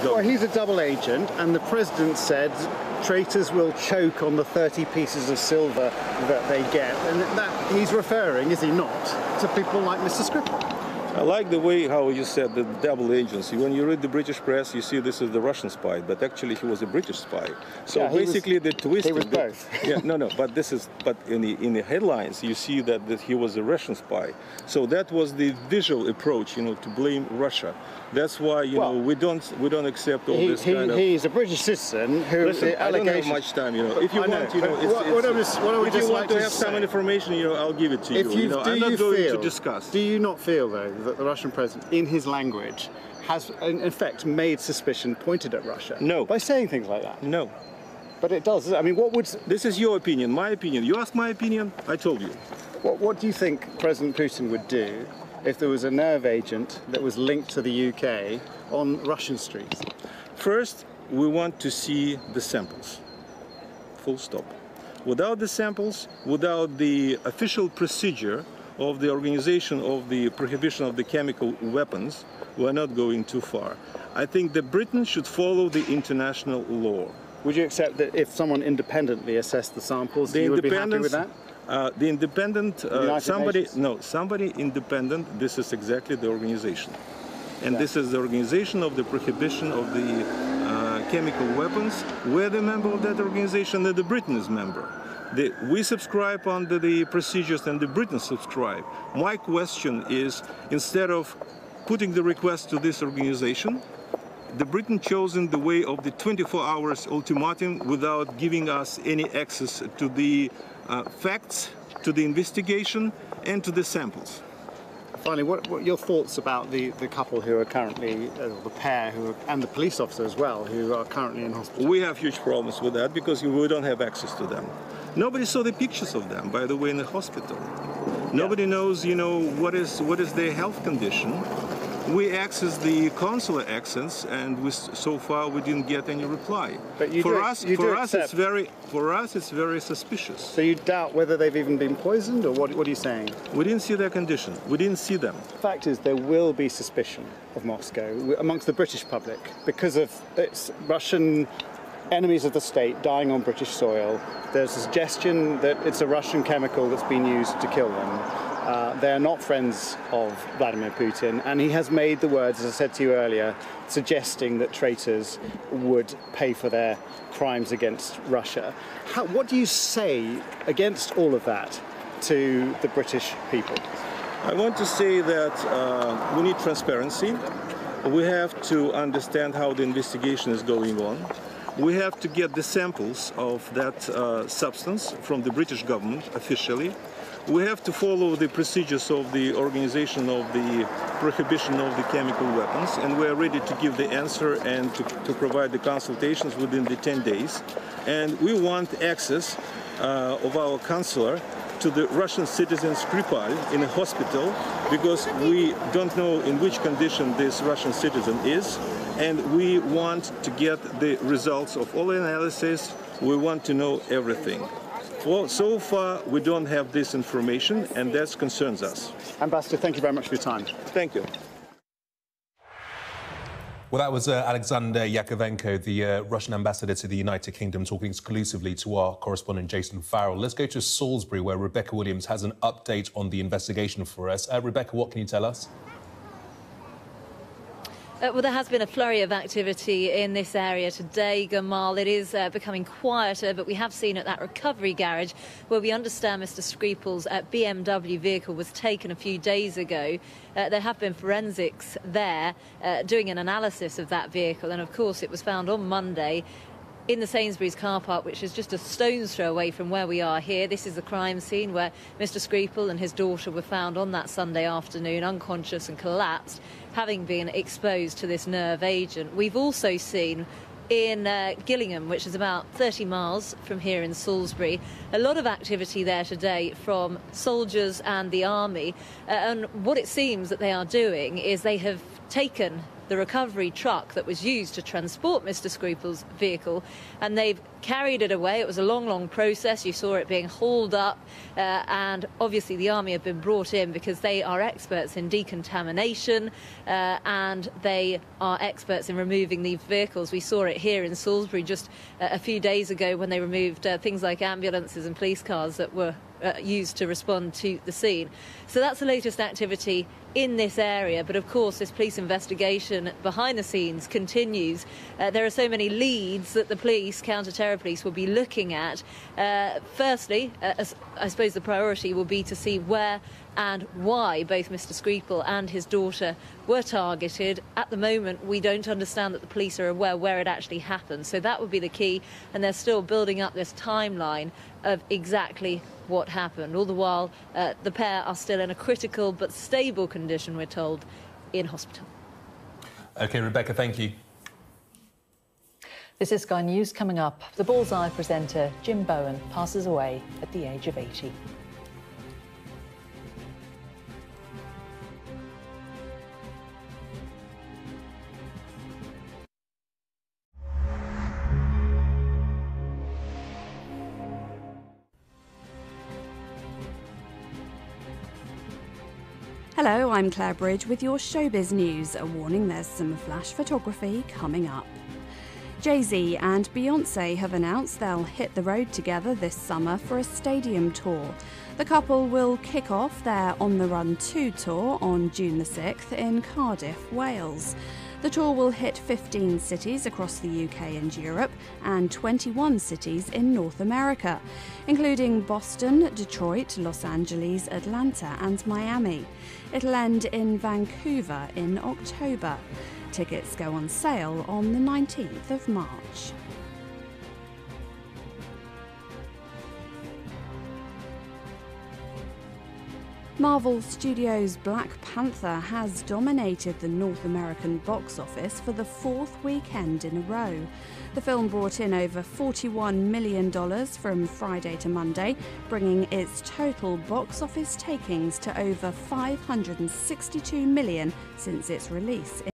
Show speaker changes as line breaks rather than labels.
government.
Well, he's a double agent, and the president said traitors will choke on the 30 pieces of silver that they get. And that he's referring, is he not, to people like Mr. Skripal?
I like the way how you said the double agency. When you read the British press, you see this is the Russian spy, but actually he was a British spy. So
yeah,
basically the twist.
He was both.
Yeah, no, but this is, but in the headlines you see that he was a Russian spy. So that was the visual approach, to blame Russia. That's why we don't accept all this kind of.
He's a British citizen who.
Listen, I don't have much time, If you want, if you want to have some information, I'll give it to you. I'm not going to discuss.
Do you not feel though that the Russian president, in his language, has in effect made suspicion pointed at Russia?
No.
By saying things like that?
No.
But it does. I mean, what would...
This is your opinion, my opinion. You asked my opinion, I told you.
What do you think President Putin would do if there was a nerve agent that was linked to the UK on Russian streets?
First, we want to see the samples. Full stop. Without the samples, without the official procedure of the organization of the prohibition of the chemical weapons, we're not going too far. I think that Britain should follow the international law.
Would you accept that if someone independently assessed the samples, you would be happy with that?
The independent, somebody independent, this is exactly the organization. And this is the organization of the prohibition of the chemical weapons. We're the member of that organization and the Britain is member. We subscribe under the procedures and the Britain subscribe. My question is, instead of putting the request to this organization, the Britain chosen the way of the 24 hours ultimatum without giving us any access to the facts, to the investigation and to the samples.
Finally, what are your thoughts about the couple who are currently, the pair and the police officer as well, who are currently in hospital?
We have huge problems with that because we don't have access to them. Nobody saw the pictures of them, by the way, in the hospital. Nobody knows, what is their health condition. We accessed the consular accents, and so far we didn't get any reply.
But
for us, it's very suspicious.
So you doubt whether they've even been poisoned, or what are you saying?
We didn't see their condition. We didn't see them.
The fact is, there will be suspicion of Moscow amongst the British public because of its Russian enemies of the state dying on British soil. There's a suggestion that it's a Russian chemical that's been used to kill them. They're not friends of Vladimir Putin, and he has made the words, as I said to you earlier, suggesting that traitors would pay for their crimes against Russia. What do you say against all of that to the British people?
I want to say that we need transparency. We have to understand how the investigation is going on. We have to get the samples of that substance from the British government officially. We have to follow the procedures of the organization of the prohibition of the chemical weapons, and we are ready to give the answer and to provide the consultations within the 10 days. And we want access of our consular to the Russian citizen Skripal in a hospital, because we don't know in which condition this Russian citizen is, and we want to get the results of all analysis. We want to know everything. Well, so far we don't have this information, and that concerns us.
Ambassador, thank you very much for your time.
Thank you.
Well, that was Alexander Yakovenko, the Russian ambassador to the United Kingdom, talking exclusively to our correspondent Jason Farrell. Let's go to Salisbury, where Rebecca Williams has an update on the investigation for us. Rebecca, what can you tell us?
Well, there has been a flurry of activity in this area today, Gamal. It is becoming quieter, but we have seen at that recovery garage where we understand Mr. Skripal's BMW vehicle was taken a few days ago. There have been forensics there doing an analysis of that vehicle, and of course it was found on Monday in the Sainsbury's car park, which is just a stone's throw away from where we are here. This is the crime scene where Mr. Skripal and his daughter were found on that Sunday afternoon, unconscious and collapsed, having been exposed to this nerve agent. We've also seen in Gillingham, which is about 30 miles from here in Salisbury, a lot of activity there today from soldiers and the army. And what it seems that they are doing is they have taken the recovery truck that was used to transport Mr. Skripal's vehicle, and they've carried it away. It was a long, long process. You saw it being hauled up, and obviously the army have been brought in because they are experts in decontamination, and they are experts in removing these vehicles. We saw it here in Salisbury just a few days ago when they removed things like ambulances and police cars that were used to respond to the scene. So that's the latest activity in this area, but of course this police investigation behind the scenes continues. There are so many leads that the police, counter-terror police, will be looking at. Firstly, I suppose the priority will be to see where and why both Mr. Skripal and his daughter were targeted. At the moment, we don't understand that the police are aware where it actually happened, so that would be the key, and they're still building up this timeline of exactly what happened. All the while, the pair are still in a critical but stable condition, we're told, in hospital.
OK, Rebecca, thank you.
This is Sky News. Coming up, the Bullseye presenter Jim Bowen passes away at the age of 80.
Hello, I'm Claire Bridge with your showbiz news. A warning, there's some flash photography coming up. Jay-Z and Beyoncé have announced they'll hit the road together this summer for a stadium tour. The couple will kick off their On the Run 2 tour on June the 6th in Cardiff, Wales. The tour will hit 15 cities across the UK and Europe and 21 cities in North America, including Boston, Detroit, Los Angeles, Atlanta and Miami. It'll end in Vancouver in October. Tickets go on sale on the 19th of March. Marvel Studios' Black Panther has dominated the North American box office for the fourth weekend in a row. The film brought in over $41 million from Friday to Monday, bringing its total box office takings to over $562 million since its release in